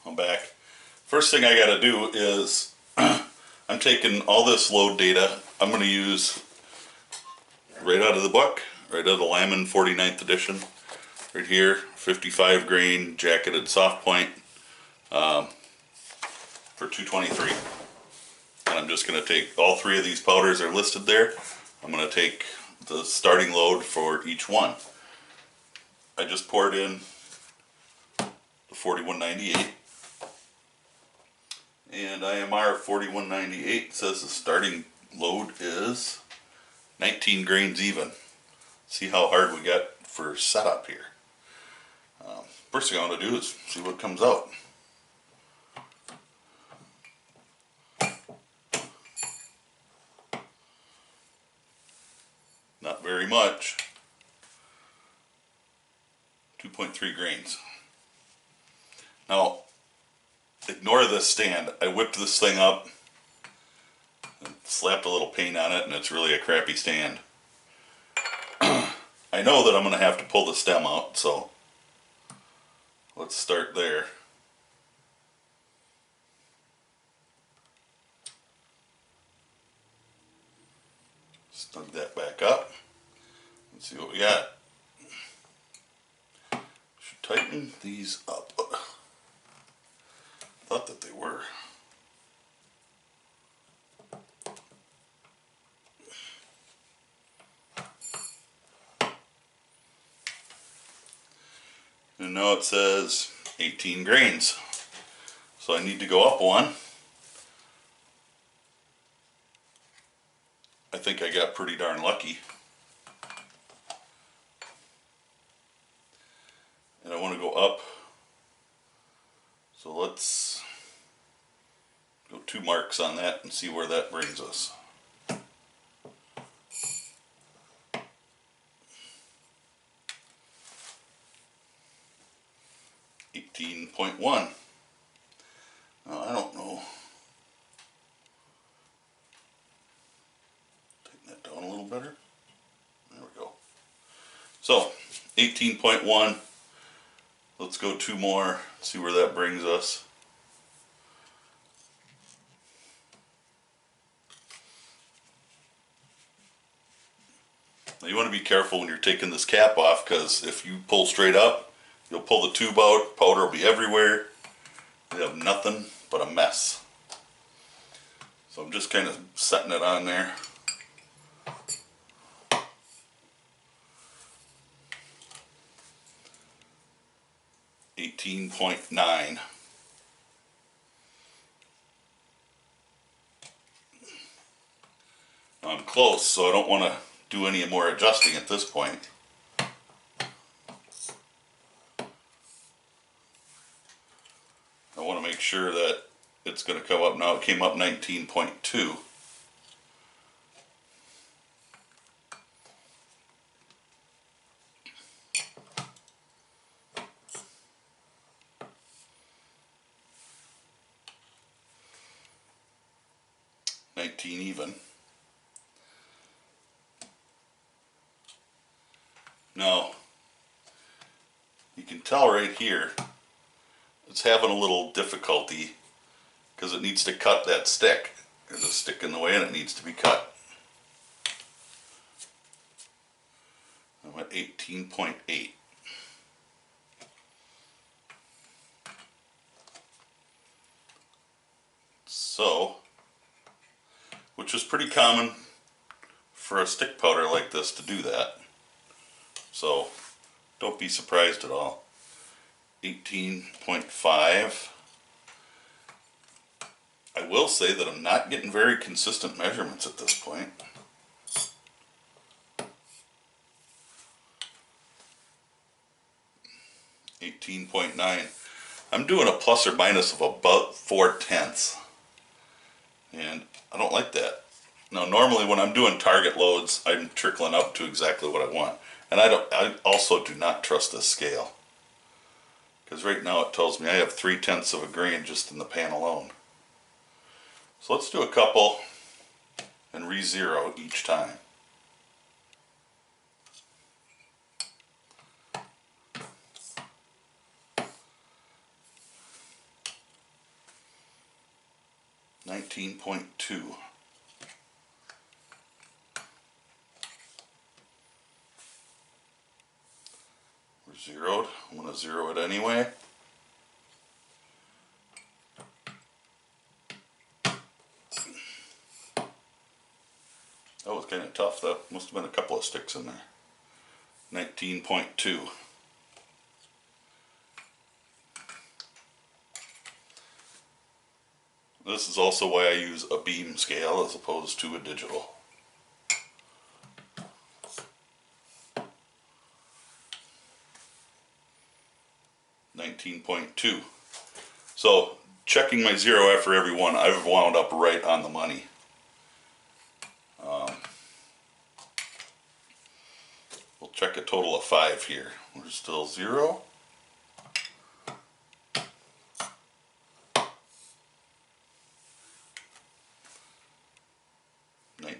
I'm back. First thing I gotta do is I'm taking all this load data I'm gonna use right out of the book, right out of the Lyman 49th edition. Right here, 55 grain jacketed soft point for 223. And I'm just gonna take all three of these powders are listed there. I'm gonna take the starting load for each one. I just poured in the 4198. And IMR 4198 says the starting load is 19 grains even. See how hard we got for setup here. First thing I want to do is see what comes out. Not very much. 2.3 grains. Now, ignore this stand. I whipped this thing up and slapped a little paint on it, and it's really a crappy stand. I know that I'm going to have to pull the stem out, so let's start there. Snug that back up. Let's see what we got. Should tighten these up. Thought that they were. And now it says 18 grains. So I need to go up one. I think I got pretty darn lucky. And I want to go up. So let's go 2 marks on that and see where that brings us. 18.1. Now I don't know. Tighten that down a little better. There we go. So 18.1. Let's go 2 more, see where that brings us. Now you want to be careful when you're taking this cap off, because if you pull straight up, you'll pull the tube out, powder will be everywhere. You have nothing but a mess. So I'm just kind of setting it on there. .9. Now I'm close, so I don't want to do any more adjusting at this point. I want to make sure that it's going to come up. Now it came up 19.2. Even. Now, you can tell right here, it's having a little difficulty because it needs to cut that stick. There's a stick in the way and it needs to be cut. I'm at 18.8. So, which is pretty common for a stick powder like this to do that. So don't be surprised at all. 18.5. I will say that I'm not getting very consistent measurements at this point. .9. I'm doing a plus or minus of about 4/10, and I don't like that. Now normally when I'm doing target loads, I'm trickling up to exactly what I want. And I also do not trust this scale, because right now it tells me I have 3/10 of a grain just in the pan alone. So let's do a couple and re-zero each time. 19.2. We're zeroed. I'm going to zero it anyway. That was kind of tough. That must have been a couple of sticks in there. 19.2. This is also why I use a beam scale as opposed to a digital. .2. So checking my zero after every one, I've wound up right on the money. We'll check a total of 5 here. We're still 0.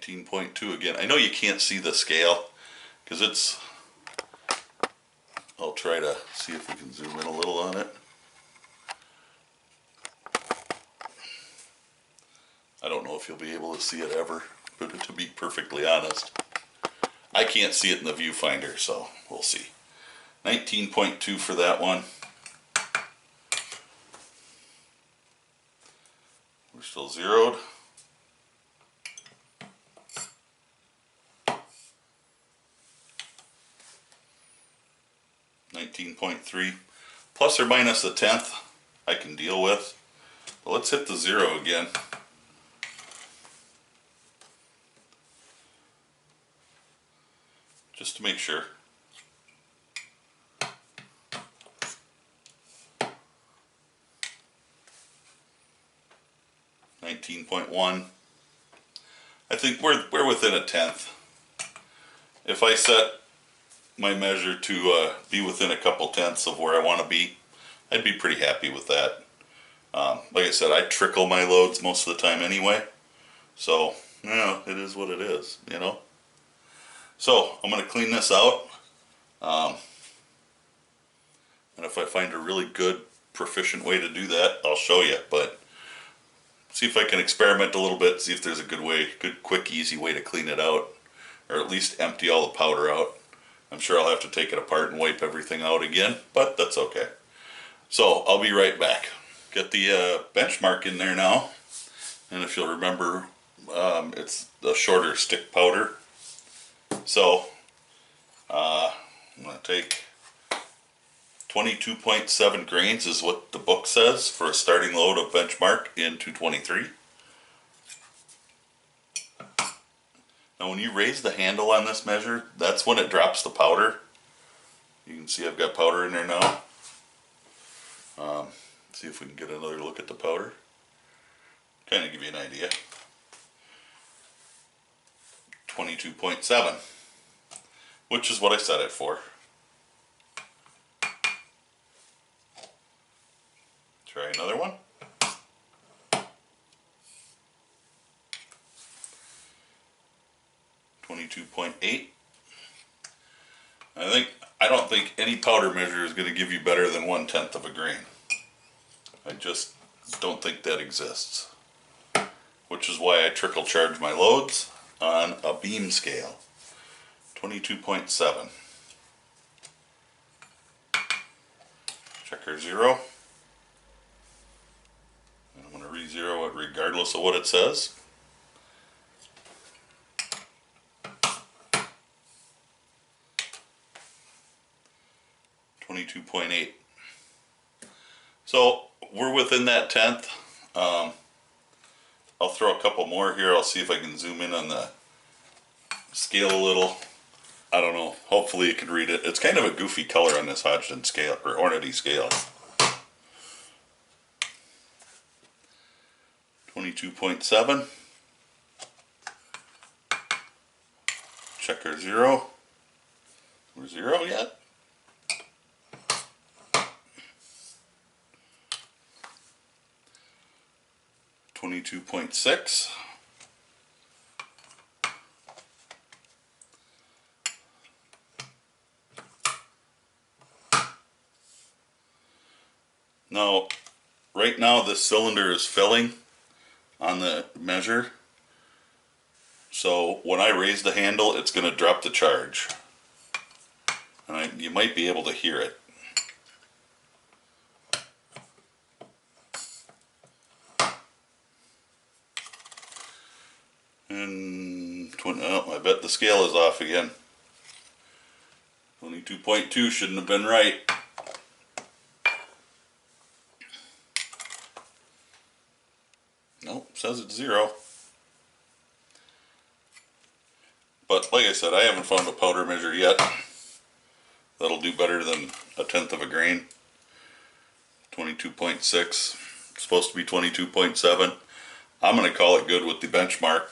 .2 again. I know you can't see the scale because it's, I'll try to see if we can zoom in a little on it. I don't know if you'll be able to see it ever, but to be perfectly honest, I can't see it in the viewfinder, so we'll see. 19.2 for that one. We're still zeroed. 19.3. Plus or minus a tenth I can deal with. But let's hit the 0 again. Just to make sure. .1. I think we're within a tenth. If I set my measure to be within a couple tenths of where I want to be, I'd be pretty happy with that. Like I said, I trickle my loads most of the time anyway, so yeah, it is what it is, you know. So I'm going to clean this out, and if I find a really good, proficient way to do that, I'll show you. But see if I can experiment a little bit, see if there's a good way, good, quick, easy way to clean it out, or at least empty all the powder out. I'm sure I'll have to take it apart and wipe everything out again, but that's okay. So I'll be right back. Get the benchmark in there now, and if you'll remember, it's the shorter stick powder. So I'm going to take 22.7 grains is what the book says for a starting load of benchmark in 223. Now when you raise the handle on this measure, that's when it drops the powder. You can see I've got powder in there now. See if we can get another look at the powder. Kind of give you an idea. 22.7, which is what I set it for. Try another one. 22.8. I don't think any powder measure is going to give you better than 1/10 of a grain. I just don't think that exists. Which is why I trickle charge my loads on a beam scale. 22.7. Check our 0. And I'm going to re-zero it regardless of what it says. .8. So we're within that tenth. I'll throw a couple more here. I'll see if I can zoom in on the scale a little. I don't know. Hopefully you can read it. It's kind of a goofy color on this Hodgdon scale, or Hornady scale. 22.7. Check our 0. We're 0 yet. 22.6. Now, right now this cylinder is filling. on the measure. So when I raise the handle, it's going to drop the charge. And you might be able to hear it. And oh, I bet the scale is off again. 22.2 shouldn't have been right. Nope, says it's 0. But like I said, I haven't found a powder measure yet that'll do better than 1/10 of a grain. 22.6, supposed to be 22.7. I'm going to call it good with the benchmark.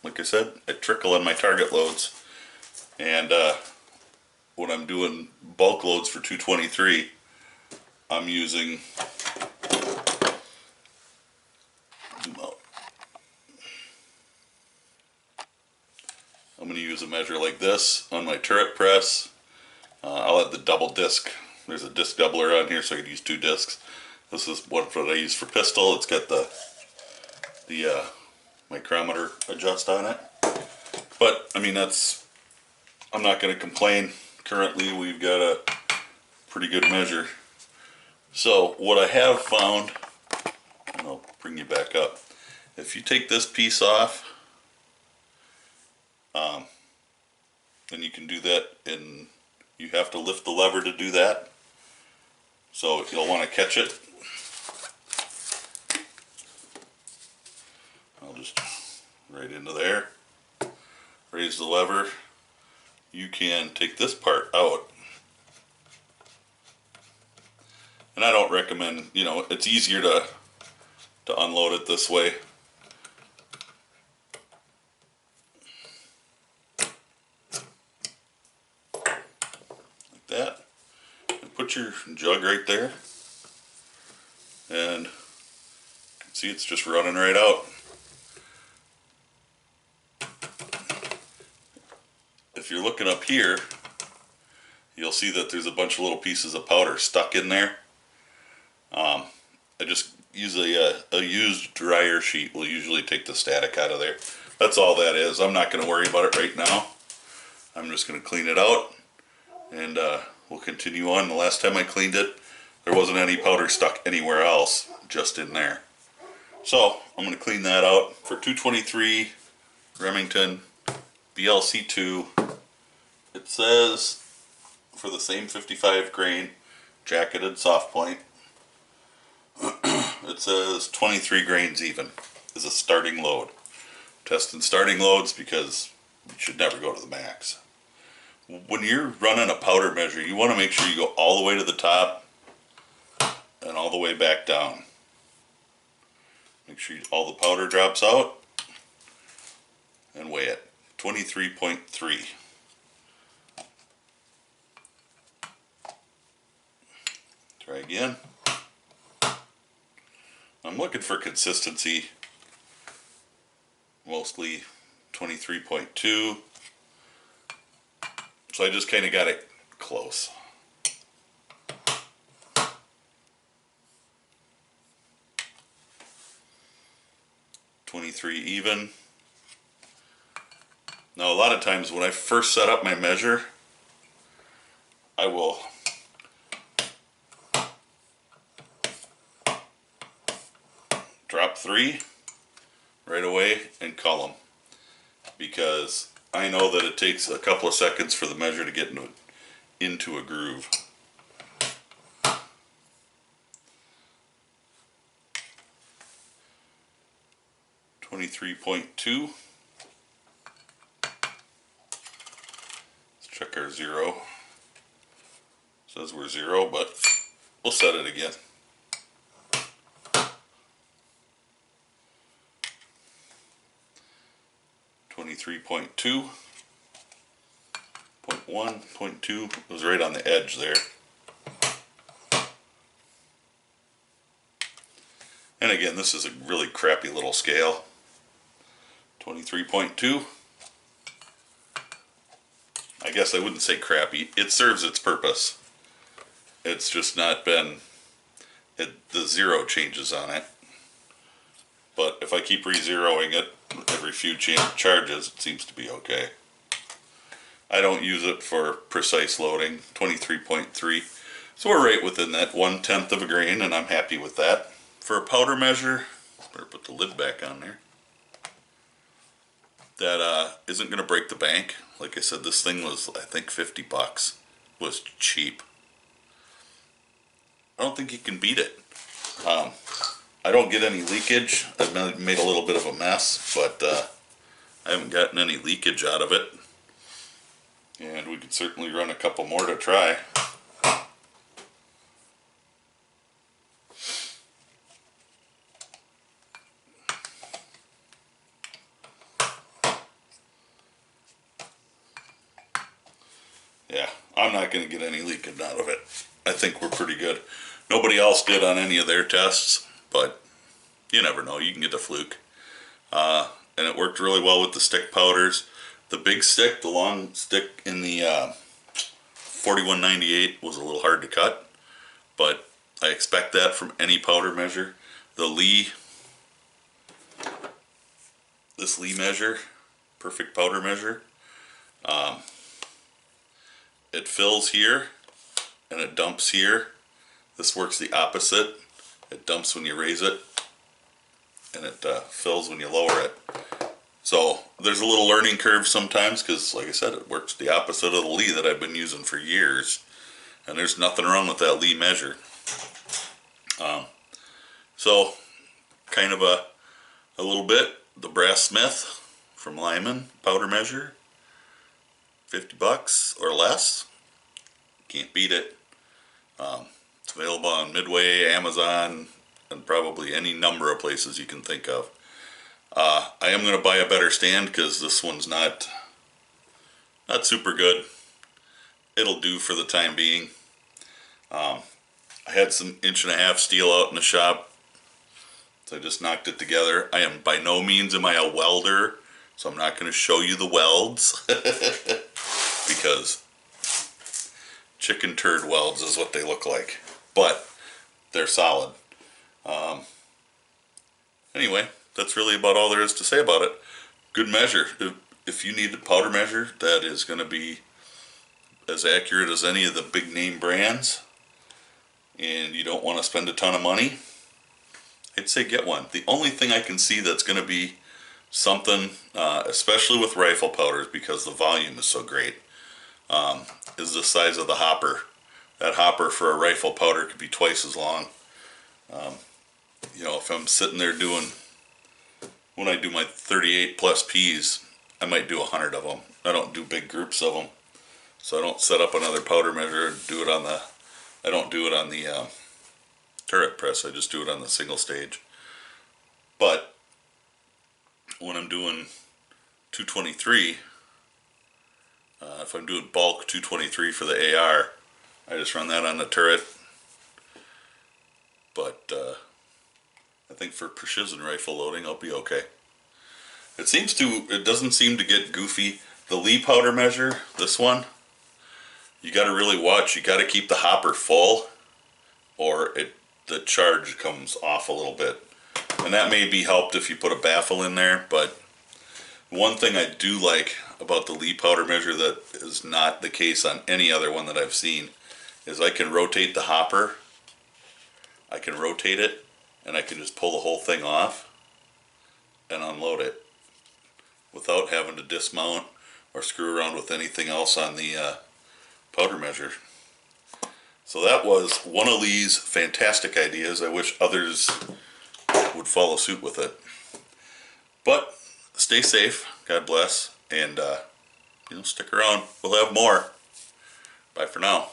Like I said, I trickle in my target loads, and when I'm doing bulk loads for 223, I'm using I'm going to use a measure like this on my turret press. I'll add the double disc. There's a disc doubler on here, so I could use 2 discs. This is one that I use for pistol. It's got the micrometer adjust on it. But I mean, I'm not going to complain. Currently, we've got a pretty good measure. So what I have found, and I'll bring you back up. If you take this piece off, then you can do that, and you have to lift the lever to do that. So you'll want to catch it. I'll just right into there, raise the lever. You can take this part out. And I don't recommend, it's easier to unload it this way. Like that. And put your jug right there. And you can see it's just running right out. If you're looking up here, you'll see that there's a bunch of little pieces of powder stuck in there. I just use a used dryer sheet. Will usually take the static out of there. That's all that is. I'm not going to worry about it right now. I'm just going to clean it out, and we'll continue on. The last time I cleaned it, there wasn't any powder stuck anywhere else, just in there. So I'm going to clean that out. For 223 Remington BLC2, it says for the same 55 grain jacketed soft point, it says 23 grains even is a starting load. Testing starting loads because you should never go to the max. When you're running a powder measure, you want to make sure you go all the way to the top and all the way back down. Make sure all the powder drops out and weigh it. 23.3. Try again. I'm looking for consistency, mostly 23.2, so I just kind of got it close. .23 even. Now a lot of times when I first set up my measure, I will drop 3 right away and cull them, because I know that it takes a couple of seconds for the measure to get into a groove. .2. Let's check our 0. It says we're 0, but we'll set it again. 23.2, 0.1, 0.2, it was right on the edge there. And again, this is a really crappy little scale. 23.2. I guess I wouldn't say crappy. It serves its purpose. It's just not been, the 0 changes on it. But if I keep re-zeroing it every few charges, it seems to be okay. I don't use it for precise loading, 23.3. So we're right within that 1/10 of a grain, and I'm happy with that. For a powder measure, better put the lid back on there. That isn't going to break the bank. Like I said, this thing was, I think, 50 bucks. Was cheap. I don't think you can beat it. I don't get any leakage. I've made a little bit of a mess, but I haven't gotten any leakage out of it. And we could certainly run a couple more to try. Yeah, I'm not going to get any leakage out of it. I think we're pretty good. Nobody else did on any of their tests, but you never know. You can get a fluke. And it worked really well with the stick powders. The big stick, the long stick in the 4198 was a little hard to cut, but I expect that from any powder measure. The this Lee measure, perfect powder measure, it fills here and it dumps here. This works the opposite. It dumps when you raise it and it fills when you lower it. So there's a little learning curve sometimes because, like I said, it works the opposite of the Lee that I've been using for years. And there's nothing wrong with that Lee measure. So kind of a little bit, the Brass Smith from Lyman powder measure, 50 bucks or less. Can't beat it. It's available on Midway, Amazon, and probably any number of places you can think of. I am going to buy a better stand because this one's not super good. It'll do for the time being. I had some 1.5-inch steel out in the shop, so I just knocked it together. I am by no means am I a welder, so I'm not going to show you the welds because chicken turd welds is what they look like, but they're solid. Anyway, that's really about all there is to say about it. Good measure. If you need a powder measure that is going to be as accurate as any of the big name brands and you don't want to spend a ton of money, I'd say get one. The only thing I can see that's going to be something, especially with rifle powders because the volume is so great, is the size of the hopper. That hopper for a rifle powder could be twice as long. You know, if I'm sitting there doing, when I do my 38 plus Ps, I might do 100 of them. I don't do big groups of them. So I don't set up another powder measure and do it on the, I don't do it on the turret press. I just do it on the single stage. But when I'm doing 223, if I'm doing bulk 223 for the AR, I just run that on the turret. But I think for precision rifle loading, I'll be okay. It doesn't seem to get goofy. The Lee powder measure, this one, you got to really watch. You got to keep the hopper full, or the charge comes off a little bit. And that may be helped if you put a baffle in there. But one thing I do like about the Lee powder measure that is not the case on any other one that I've seen is I can rotate the hopper. I can rotate it, and I can just pull the whole thing off and unload it without having to dismount or screw around with anything else on the powder measure. So that was one of Lee's fantastic ideas. I wish others would follow suit with it. But stay safe, God bless, and stick around. We'll have more. Bye for now.